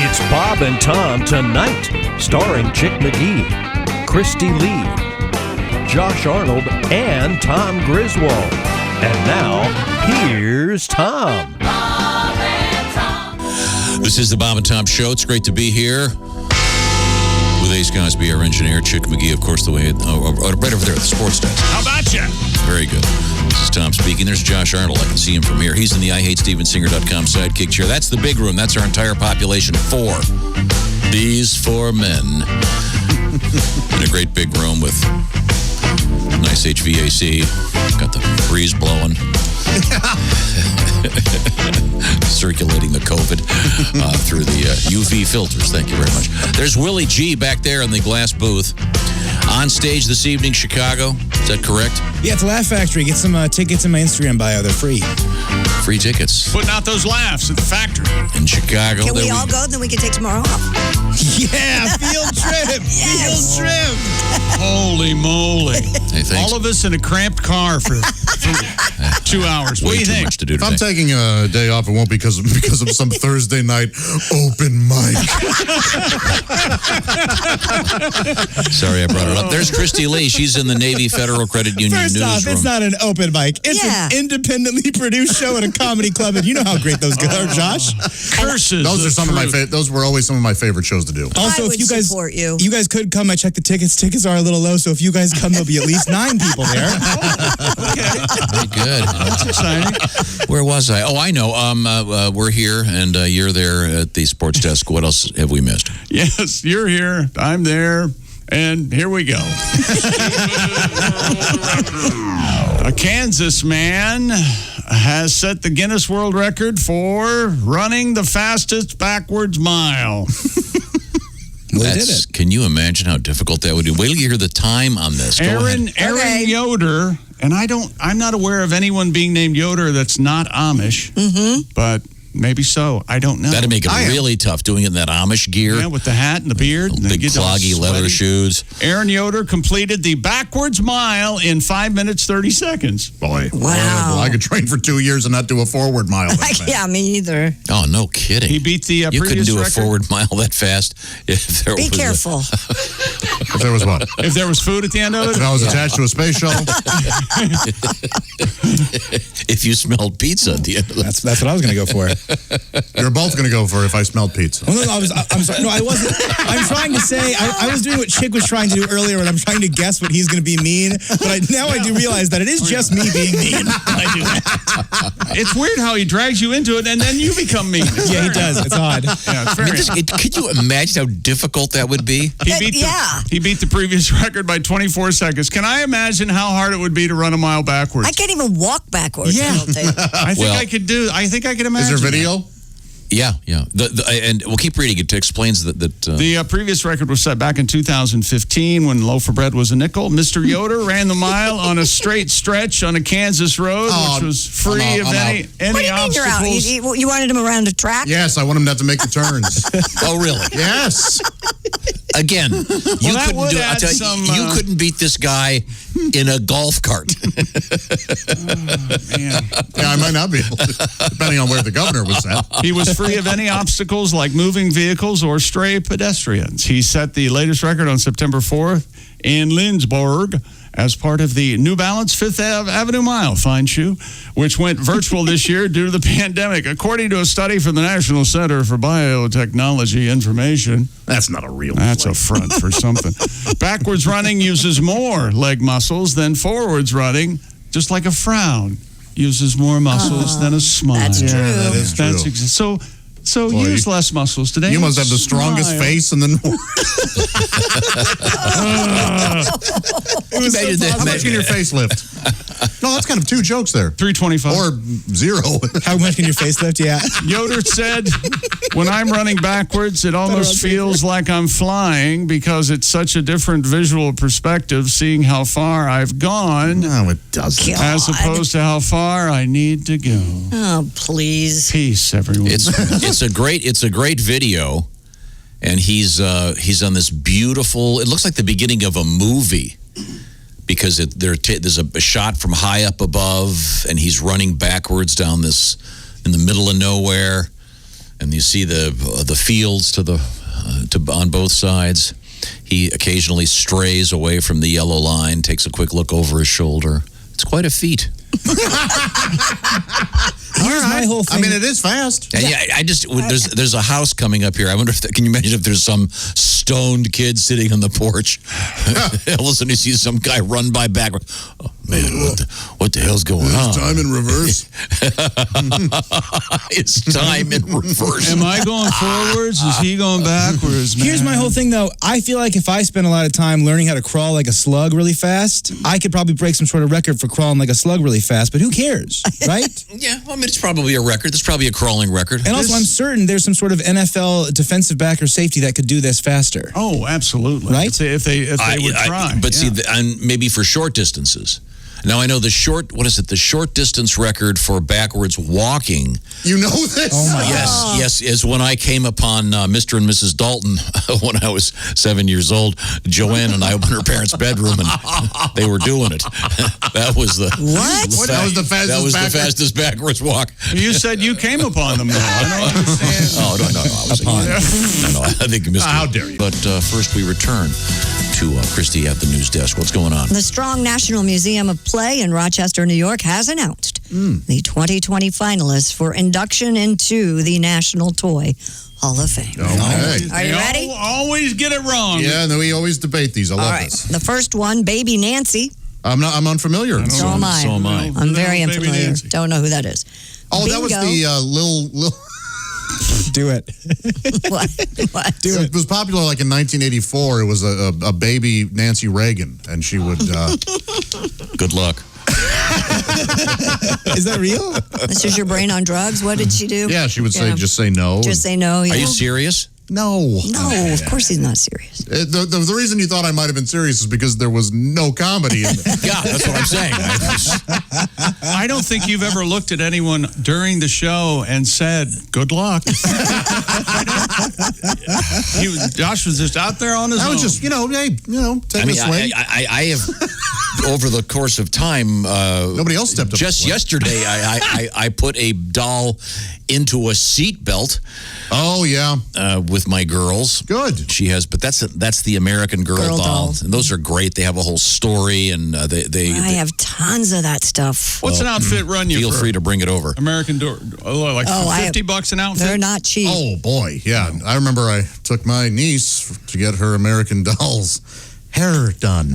It's Bob and Tom Tonight, starring Chick McGee, Christy Lee, Josh Arnold, and Tom Griswold. And now, here's Tom. Bob and Tom. This is the Bob and Tom Show. It's great to be here with Ace Cosby, our engineer, Chick McGee, of course, right over there at the sports desk. How about you? Very good. This is Tom speaking. There's Josh Arnold. I can see him from here. He's in the IHateStevensinger.com sidekick chair. That's the big room. That's our entire population. 4. These 4 men in a great big room with nice HVAC. Got the breeze blowing. Circulating the COVID through the UV filters. Thank you very much. There's Willie G back there in the glass booth. On stage this evening, Chicago. Is that correct? Yeah, it's Laugh Factory. Get some tickets in my Instagram bio. They're free. Free tickets. Putting out those laughs at the factory. In Chicago. Can we all go? Then we can take tomorrow off. Yeah, field trip. Yes. Field trip. Holy moly. Hey, thanks. All of us in a cramped car for 2 hours. What do Way you too think? much to do If today. I'm taking a day off, it won't be because of some Thursday night open mic. Sorry I brought it up. There's Christy Lee. She's in the Navy Federal Credit Union First off, newsroom. it's not an open mic. It's an independently produced show at a comedy club, and you know how great those are, Josh. Curses. Those are some of my those were always some of my favorite shows to do. Also, I if would you guys support you. You guys could come. I checked the tickets. Tickets are a little low, so if you guys come, there'll be at least 9 people there. Very good. That's exciting. Where was I? Oh, I know. We're here, and you're there at the sports desk. What else have we missed? Yes, you're here. I'm there. And here we go. A Kansas man has set the Guinness World Record for running the fastest backwards mile. Well, they did it. Can you imagine how difficult that would be? Wait till you hear the time on this. Go ahead. Aaron Yoder, and I'm not aware of anyone being named Yoder that's not Amish, but maybe so. I don't know. That'd make it really tough doing it in that Amish gear. Yeah, with the hat and the beard. And Big cloggy leather shoes. Aaron Yoder completed the backwards mile in 5 minutes, 30 seconds. Boy. Wow. Well, I could train for 2 years and not do a forward mile. Yeah, me either. Oh, no kidding. He beat the You couldn't previous do record. a forward mile that fast. If there Be was careful. If there was what? If there was food at the end of it? If I was attached to a space shuttle. If you smelled pizza at the end of the That's what I was going to go for. You're both going to go for if I smelled pizza. Well, no, I'm sorry. No, I wasn't. I'm trying to say, I was doing what Chick was trying to do earlier, and I'm trying to guess what he's going to be mean. But now I do realize that it is just me being mean when I do that. It's weird how he drags you into it, and then you become mean. Yeah, he does. It's odd. Yeah, it's I very mean, could you imagine how difficult that would be? He beat the previous record by 24 seconds. Can I imagine how hard it would be to run a mile backwards? I can't even walk backwards. Yeah. I don't think. I think I could do. I think I could imagine. Is there video? Yeah. And we'll keep reading. It explains that The previous record was set back in 2015 when loaf of bread was a nickel. Mr. Yoder ran the mile on a straight stretch on a Kansas road, which was free of any What do you mean obstacles. you're out? You wanted him around a track? Yes, I want him to have to make the turns. Oh, really? Yes. Again, that would add some, you couldn't beat this guy in a golf cart. Man. Yeah, I might not be able to, depending on where the governor was at. He was free of any obstacles like moving vehicles or stray pedestrians. He set the latest record on September 4th in Lindsborg as part of the New Balance Fifth Avenue Mile fine shoe, which went virtual this year due to the pandemic. According to a study from the National Center for Biotechnology Information, That's not a real that's a front for something. Backwards running uses more leg muscles than forwards running, just like a frown uses more muscles than a smile. That's true. that is true. So Boy, use less muscles today. You must have the strongest Smile. face in the North. How much can your face lift? No, that's kind of 2 jokes there. 325. Or 0. How much can your face lift? Yeah. Yoder said, when I'm running backwards, it almost feels like I'm flying because it's such a different visual perspective, seeing how far I've gone No, it doesn't. God. as opposed to how far I need to go. Oh, please. Peace, everyone. It's a great video, and he's on this beautiful. It looks like the beginning of a movie because there's a shot from high up above, and he's running backwards down this in the middle of nowhere. And you see the fields on both sides. He occasionally strays away from the yellow line, takes a quick look over his shoulder. It's quite a feat. Here's my whole thing. I mean, it is fast. And there's a house coming up here. I wonder can you imagine if there's some stoned kid sitting on the porch? All of a sudden you see some guy run by backward. Oh, man, what the hell's going on? Time in reverse. It's time in reverse. Am I going forwards? Is he going backwards, man? Here's my whole thing, though. I feel like if I spent a lot of time learning how to crawl like a slug really fast, I could probably break some sort of record for crawling like a slug really fast, but who cares, right? Yeah, well, I mean, it's probably a record. It's probably a crawling record. And also, I'm certain there's some sort of NFL defensive back or safety that could do this faster. Oh, absolutely. Right? If they would try. But see, and maybe for short distances. Now I know the short distance record for backwards walking. You know this? Oh my Yes, is when I came upon Mr. and Mrs. Dalton when I was 7 years old. Joanne and I opened her parents' bedroom and they were doing it. That was the What? That was the fastest That was backwards. the fastest backwards walk. You said you came upon them, though. I don't understand. Oh, no. I think you missed it. How dare you. But first we return to Christy at the news desk. What's going on? The Strong National Museum of Play in Rochester, New York has announced the 2020 finalists for induction into the National Toy Hall of Fame. Okay. Are you ready? Always get it wrong. Yeah, no, we always debate these. I love All right. this. The first one, Baby Nancy. I'm unfamiliar. So am I. So am I. I'm very Baby unfamiliar. Nancy. Don't know who that is. Oh, that was Bingo. the little. Do it. What? It was popular like in 1984. It was a baby Nancy Reagan, and she would. Good luck. Is that real? This is your brain on drugs? What did she do? Yeah, she would say, Yeah. just say no. Just say no. Yeah. Are you serious? no. No, of course he's not serious. The reason you thought I might have been serious is because there was no comedy in it. Yeah, that's what I'm saying. I don't think you've ever looked at anyone during the show and said, good luck. Josh was just out there on his I own. was just, take a swing. I have, over the course of time, Nobody else stepped up. just yesterday, I put a doll into a seat belt Oh, yeah. with my girls. Good. She has, but that's the American Girl Girl doll. dolls. And those are great. They have a whole story, and they I have tons of that stuff. What's an outfit run you feel for free to bring it over. American Door? Like $50 an outfit? They're not cheap. Oh, boy. Yeah. I remember I took my niece to get her American Doll's hair done.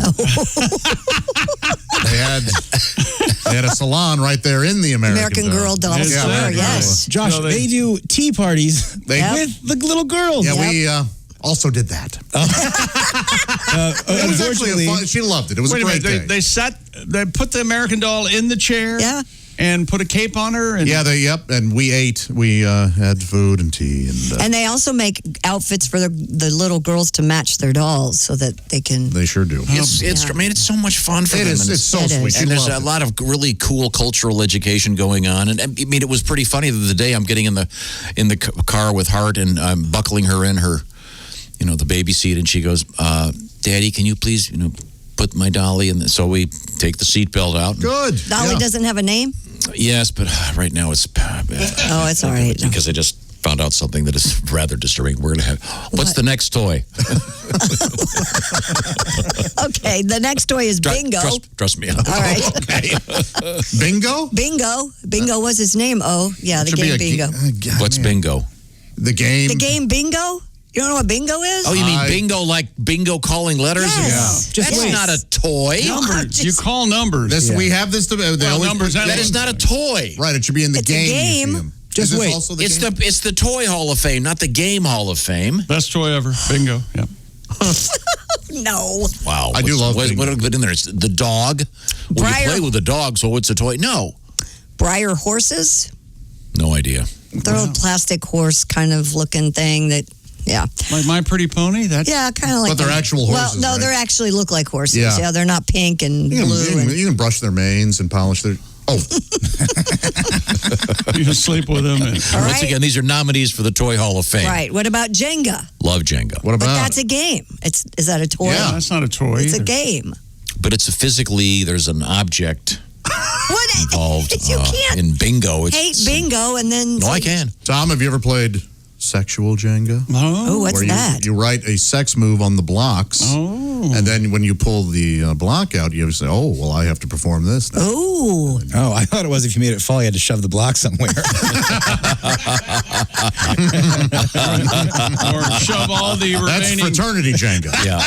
They had a salon right there in the American Girl doll Yes, store, sir. yes. Josh, So they do tea parties with the little girls. Yeah, we also did that. It was actually Unfortunately, she loved it. It was Wait a a great minute. day. They put the American Doll in the chair. Yeah. And put a cape on her. And And we ate. We had food and tea. And they also make outfits for the little girls to match their dolls so that they can. They sure do. It's I mean, it's so much fun for It them. is. and It's so It sweet. is. She And there's loved a it. lot of really cool cultural education going on. And I mean, it was pretty funny the other day. I'm getting in the car with Hart, and I'm buckling her in her, the baby seat, and she goes, "Daddy, can you please, put my dolly in?" So we take the seatbelt out. Good. Dolly Yeah. doesn't have a name? Yes, but right now it's Oh, it's all right. because I just found out something that is rather disturbing. We're gonna have. What's the next toy? Okay, the next toy is Bingo. Trust me. All right. Bingo? Bingo was his name. Oh, yeah, the Should be game a Bingo. What's bingo? The game. The game Bingo? You don't know what Bingo is? Oh, you mean bingo like bingo calling letters? Yes. Just That's wait. not a toy. numbers. You call numbers. We have this. numbers. That is not a toy. Right. It should be in the It's a game. game. Museum. Just Is this wait. also the It's game? the Toy Hall of Fame, not the Game Hall of Fame. Best toy ever. Bingo. Yep. No. Wow. I do love what bingo. have been in there? It's the dog. Well, you Briar. play with the dog, so it's a toy. No. Briar horses? No idea. They're a plastic horse kind of looking thing that, yeah. Like My Pretty Pony? That's Yeah, kind of like But they're that. actual horses, Well, no, right? they actually look like horses. Yeah. Yeah, they're not pink and You blue. can, and, you can brush their manes and polish their. Oh, you can sleep with them. And, all Once right. again, these are nominees for the Toy Hall of Fame. Right. What about Jenga? Love Jenga. what But about? that's a game. Is that a toy? Yeah. that's not a toy. It's a either. game. But it's physically, there's an object What? involved You can't in bingo. hate bingo and then. No, I can. Tom, have you ever played Sexual Jenga. Oh, what's where that? You write a sex move on the blocks. Oh. And then when you pull the block out, you say, oh, well, I have to perform this now. Oh. Oh, I thought it was if you made it fall, you had to shove the block somewhere. Or shove all the That's remaining... fraternity Jenga. Yeah.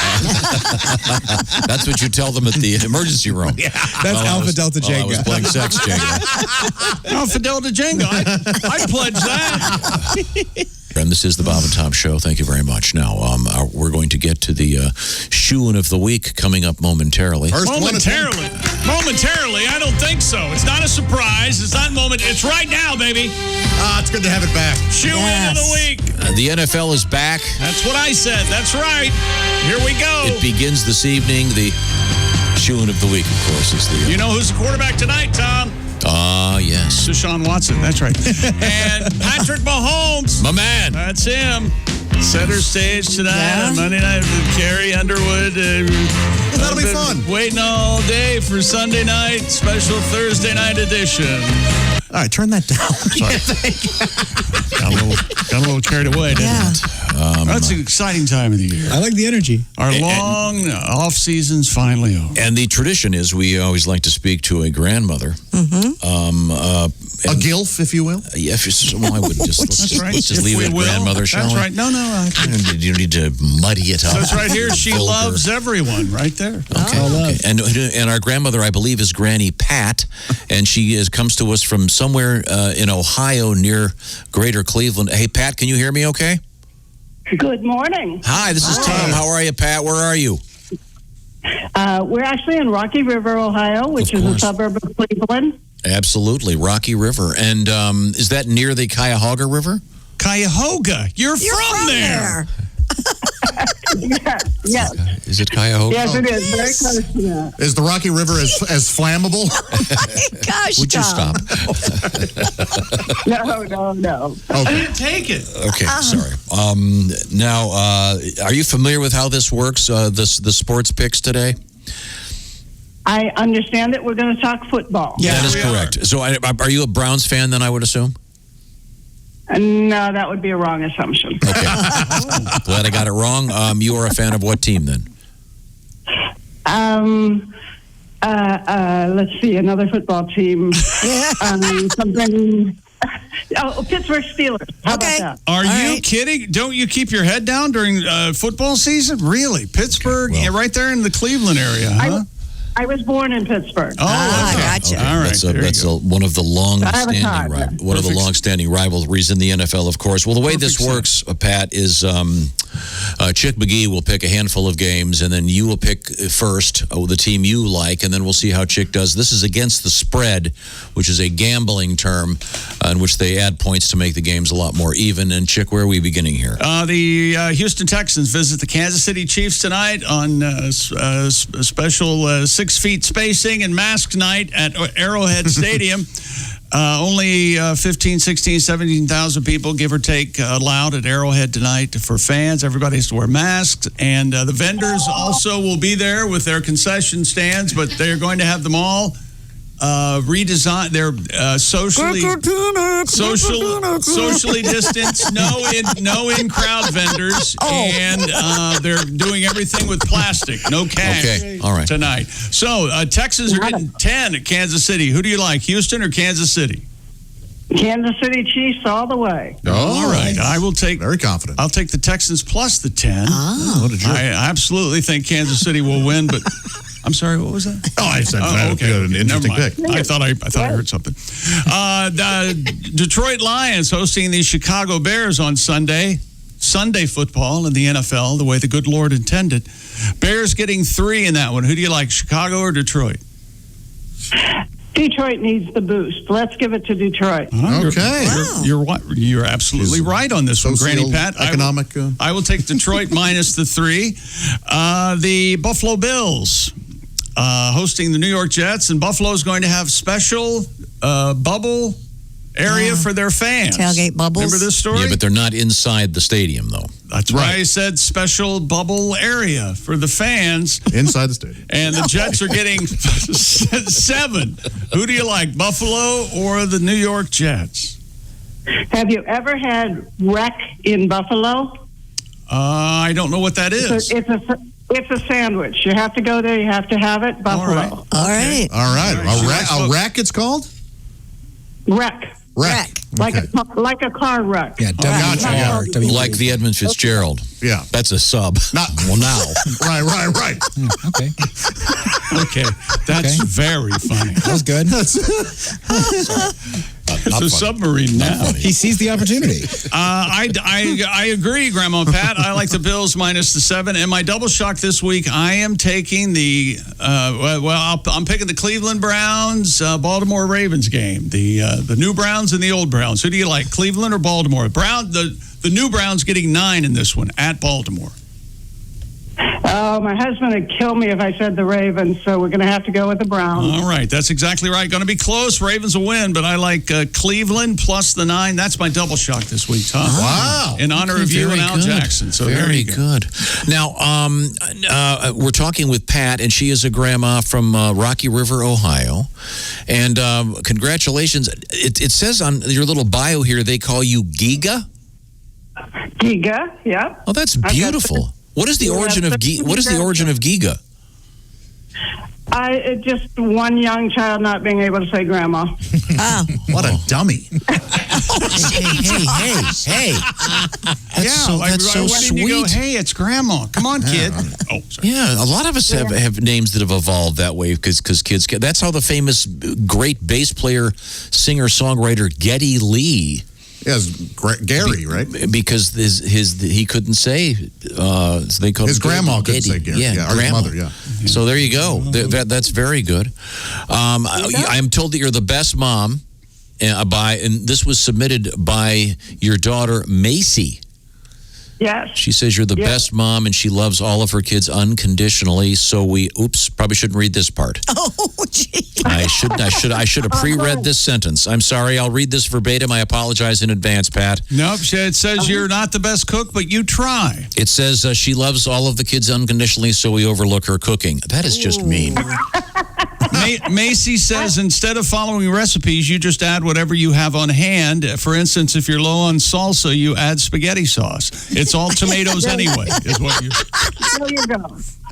That's what you tell them at the emergency room. That's Alpha Delta I was Jenga. playing sex Jenga. Alpha Delta Jenga. I pledge that. And this is the Bob and Tom Show. Thank you very much. Now, we're going to get to the shoe-in of the week coming up momentarily. First one of them. Momentarily, I don't think so. It's not a surprise. It's not moment. It's right now, baby. It's good to have it back. Shoe-in of the week. The NFL is back. That's what I said. That's right. Here we go. It begins this evening. The shoe-in of the week, of course, is the... You know who's the quarterback tonight, Tom? Yes. Deshaun Watson. That's right. And Patrick Mahomes. My man. That's him. Center stage tonight on Monday night with Carrie Underwood. That'll be fun. Waiting all day for Sunday night, special Thursday night edition. All right, turn that down. Got a little carried away, didn't Yeah. it? That's an exciting time of the year. I like the energy. Our long off season's finally over. And the tradition is we always like to speak to a grandmother. A gilf, if you will. Yeah, well, I wouldn't just, let's just leave If it we will. grandmother, shall That's we? right. No. You don't need to muddy it up. That's right here. She Vulgar. loves everyone right there. Okay. And our grandmother, I believe, is Granny Pat, and she comes to us from somewhere in Ohio near Greater Cleveland. Hey, Pat, can you hear me okay? Good morning. Hi, this is Tom. How are you, Pat? Where are you? We're actually in Rocky River, Ohio, which Of is a course. suburb of Cleveland. Absolutely, Rocky River. And is that near the Cuyahoga River? Cuyahoga. You're from there. Yes. Is it Cuyahoga? Yes, it is. Very close to that. Is the Rocky River as flammable? Gosh, Would you Tom. stop? No. I didn't take it. Okay, sorry. Now, are you familiar with how this works, the sports picks today? I understand that we're going to talk football. That is we correct. So are you a Browns fan then, I would assume? No, that would be a wrong assumption. Okay. Glad I got it wrong. You are a fan of what team then? Let's see, another football team. Something. Pittsburgh Steelers. How Okay. about that? Are All you right. kidding? Don't you keep your head down during football season? Really? Pittsburgh, Okay, well. yeah, right there in the Cleveland area, huh? I was born in Pittsburgh. Oh, okay. Gotcha. All right. That's one of the long-standing rivalries in the NFL, of course. Well, the way this works, Pat, is Chick McGee will pick a handful of games, and then you will pick first the team you like, and then we'll see how Chick does. This is against the spread, which is a gambling term in which they add points to make the games a lot more even. And Chick, where are we beginning here? The Houston Texans visit the Kansas City Chiefs tonight on special 6 feet spacing and mask night at Arrowhead Stadium. Only 15, 16, 17,000 people, give or take, allowed at Arrowhead tonight for fans. Everybody has to wear masks. And the vendors also will be there with their concession stands, but they're going to have them all redesigned. They're socially distanced, no in-crowd vendors, and they're doing everything with plastic, no cash. Okay, all right. Tonight. So Texans are getting 10 at Kansas City. Who do you like, Houston or Kansas City? Kansas City Chiefs all the way. All right, I will take. Very confident. I'll take the Texans plus the 10. What a jerk. I absolutely think Kansas City will win, but. I'm sorry, what was that? Oh, I said okay. an interesting Never mind. pick. I thought I heard something. The Detroit Lions hosting the Chicago Bears on Sunday. Sunday football in the NFL, the way the good Lord intended. Bears getting 3 in that one. Who do you like, Chicago or Detroit? Detroit needs the boost. Let's give it to Detroit. Okay. You're absolutely right on this one, Granny Pat. Economic. I will take Detroit minus the 3. The Buffalo Bills hosting the New York Jets, and Buffalo's going to have special bubble area for their fans. Tailgate bubbles. Remember this story? Yeah, but they're not inside the stadium, though. That's why I said special bubble area for the fans. Inside the stadium. And the Jets are getting 7. Who do you like, Buffalo or the New York Jets? Have you ever had wreck in Buffalo? I don't know what that is. It's a sandwich. You have to go there. You have to have it. Buffalo. All right. All right. A wreck, it's called? Wreck. Like a car wreck. Yeah, Gotcha. W. Like the Edmund Fitzgerald. Yeah. That's a sub. Not Well, now. right. Okay. Okay, that's very funny. That was good. It's a submarine now. He sees the opportunity. I agree, Grandma Pat. I like the Bills minus the 7. And my double shock this week, I am taking the I'm picking the Cleveland Browns, Baltimore Ravens game. The new Browns and the old Browns. Who do you like, Cleveland or Baltimore? The new Browns getting 9 in this one at Baltimore. Oh, my husband would kill me if I said the Ravens, so we're going to have to go with the Browns. All right, that's exactly right. Going to be close. Ravens will win, but I like Cleveland plus the 9. That's my double shock this week, Tom. Wow. In honor of you and Al Jackson. So very good. Now, we're talking with Pat, and she is a grandma from Rocky River, Ohio. And congratulations. It says on your little bio here they call you Giga? Giga, yeah. Oh, that's beautiful. What is the origin of What is the origin of Giga? Just one young child not being able to say grandma. Oh. What a dummy. Hey. That's so why sweet. didn't you go, hey, it's grandma. Come on, kid. Oh, sorry. Yeah, a lot of us have names that have evolved that way because kids. That's how the famous great bass player, singer, songwriter Geddy Lee. Yes, Gary, right? Because he couldn't say. So they called his grandma couldn't say Gary. Yeah, or his grandma. mother. Yeah. So there you go. That's very good. I'm told that you're the best mom. And this was submitted by your daughter Macy. Yes. She says you're the best mom and she loves all of her kids unconditionally. So probably shouldn't read this part. Oh, gee. I should have pre-read this sentence. I'm sorry. I'll read this verbatim. I apologize in advance, Pat. Nope. It says you're not the best cook, but you try. It says she loves all of the kids unconditionally, so we overlook her cooking. That is just mean. Macy says instead of following recipes, you just add whatever you have on hand. For instance, if you're low on salsa, you add spaghetti sauce. It's all tomatoes anyway, is what you. There you go.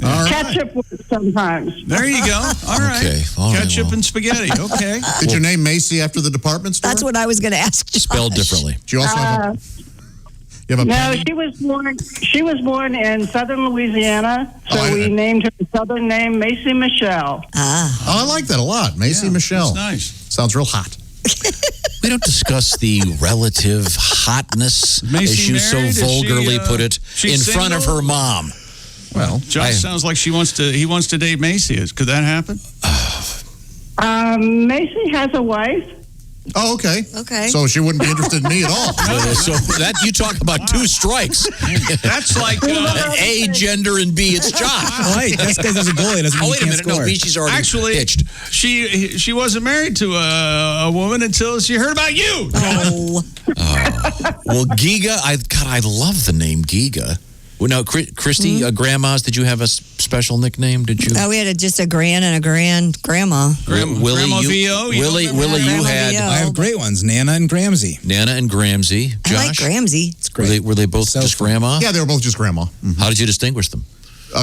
All right. Ketchup sometimes. There you go. All right. Okay. All right, Ketchup well. and spaghetti. Okay. Did you name Macy after the department store? That's what I was going to ask. Josh. Spelled differently. Do you also have you have a No, penny? she was born in southern Louisiana, so we named her the southern name Macy Michelle. Oh, I like that a lot. Macy Michelle. That's nice. Sounds real hot. We don't discuss the relative hotness, Macy as you so married? Is she, vulgarly put it, in she's front of single? her mom. Well, Josh sounds like he wants to date Macy. Could that happen? Macy has a wife. oh, okay. Okay. So she wouldn't be interested in me at all. So that you talk about two strikes. That's like A, gender, and B, it's Josh. Oh, hey, just because there's a goalie doesn't mean Oh, wait a you minute. can't No, score. B, she's already actually pitched. she wasn't married to a woman until she heard about you. Oh. Well, Giga, I love the name Giga. Well, now, Christy, grandmas, did you have a special nickname? Did you? Oh, we had just a gran and a grandma. Willie, Grandma you, VO? You Willie, don't Willie, remember you Grandma had VO? I have great ones, Nana and Gramsy. Nana and Gramsy. I like Josh, Gramsy. It's great. were they both So just fun. grandma? Yeah, they were both just grandma. How did you distinguish them?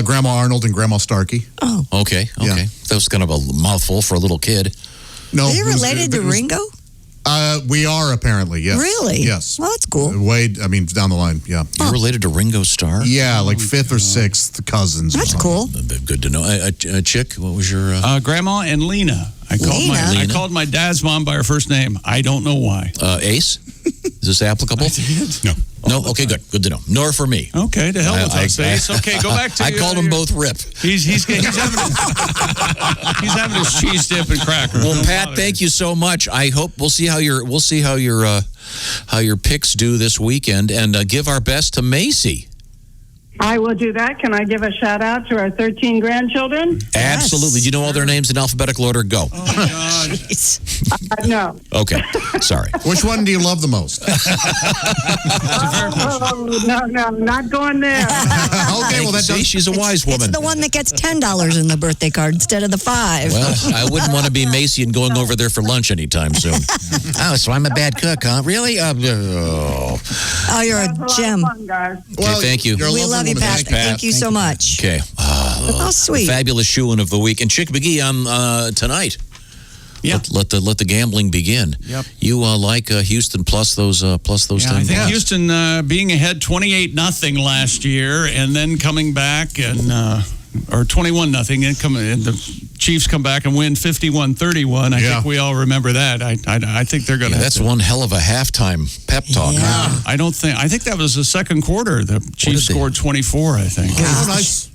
Grandma Arnold and Grandma Starkey. Oh. Okay. Yeah. That was kind of a mouthful for a little kid. No, Are you it was- related it to was- Ringo? We are apparently, yes. Really? Yes. Well, that's cool. Wade, I mean, down the line, yeah. You're related to Ringo Starr? Yeah, like fifth or sixth cousins. or That's something. cool. Good to know. Chick, what was your... Grandma and Lena. I Lena? called my dad's mom by her first name. I don't know why. Ace? Is this applicable? No. No? Okay, good. Good to know. Nor for me. Okay, to hell with us. Ace. Okay, go back to I called them both Rip. He's having his cheese dip and cracker. Well, Pat, thank you so much. I hope we'll see how your picks do this weekend, and give our best to Macy. I will do that. Can I give a shout out to our 13 grandchildren? Absolutely. Do you know all their names in alphabetical order? Go. No. Okay. Sorry. Which one do you love the most? No, not going there. Okay, well, that See, does. she's a wise woman. It's the one that gets $10 in the birthday card instead of the $5. Well, I wouldn't want to be Macy and going over there for lunch anytime soon. Oh, so I'm a bad cook, huh? Really? Oh, you're a gem. Fun, guys. Well, thank you. you're a We lovely love you, woman. Pat. Thanks, Pat. Thank you so much. Okay. Oh, sweet. Fabulous shoe-in of the week. And Chick McGee on tonight. Yeah. Let the gambling begin. Yep. You like Houston plus those 10 I think bucks. Houston being ahead 28-0 last year, and then coming back and or 21-0, and the Chiefs come back and win 51-31. I think we all remember that. I think they're going to. That's one hell of a halftime pep talk. Yeah. I think that was the second quarter. The Chiefs scored 24. I think. So nice.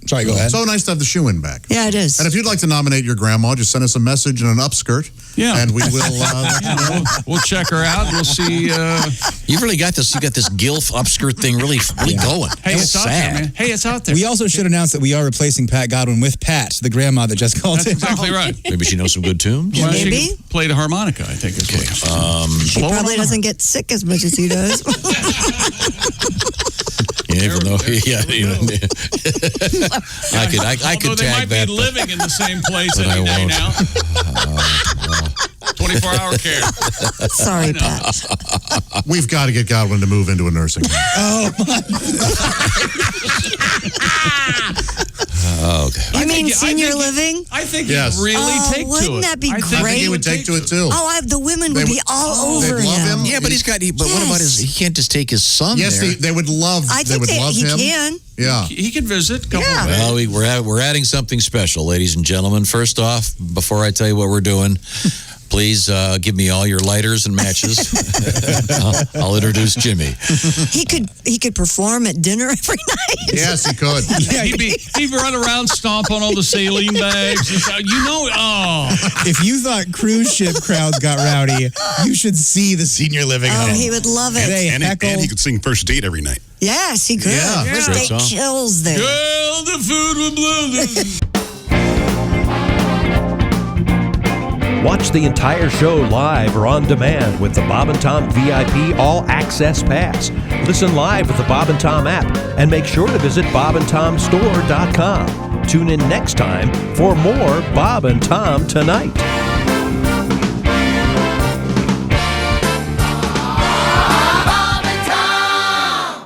Sorry, go ahead. So nice to have the shoe in back. Yeah, it is. And if you'd like to nominate your grandma, just send us a message in an upskirt. Yeah. And we will let you know. We'll check her out. We'll see. You've really got this. You got this gilf upskirt thing really going. Hey, That's it's out there, sad. man. Hey, it's out there. We also should announce that we are replacing Pat Godwin with Pat, the grandma that just called That's in. exactly right. Maybe she knows some good tunes. Well, she Maybe. can play the harmonica, I think. Is what She probably doesn't get sick as much as he does. Yeah, even though, I Although could they tag might that. be living in the same place But any I day won't. now. 24-hour care. Sorry, Pat. We've got to get Godwin to move into a nursing home. Okay. You mean I senior think- living? I think Yes. he'd really take to it. Wouldn't that be I think I great? think he would take to it, too. Oh, the women would They be would- all over they'd love him. Yeah, but but what about his? He can't just take his son Yes, there. they would love. I They think would love he him. can. Yeah. He could visit a couple Yeah. of days. Well, we're adding something special, ladies and gentlemen. First off, before I tell you what we're doing, please give me all your lighters and matches. I'll introduce Jimmy. He could perform at dinner every night. Yes, he could. Yeah, he'd run around, stomp on all the saline bags. And stuff. If you thought cruise ship crowds got rowdy, you should see the senior living Oh, home. he would love it. They heckle. And he could sing First Date every night. Yes, he could. Yeah. First Great Date song. kills there. girl, the food was blue. Watch the entire show live or on demand with the Bob and Tom VIP All Access Pass. Listen live with the Bob and Tom app and make sure to visit bobandtomstore.com. Tune in next time for more Bob and Tom Tonight.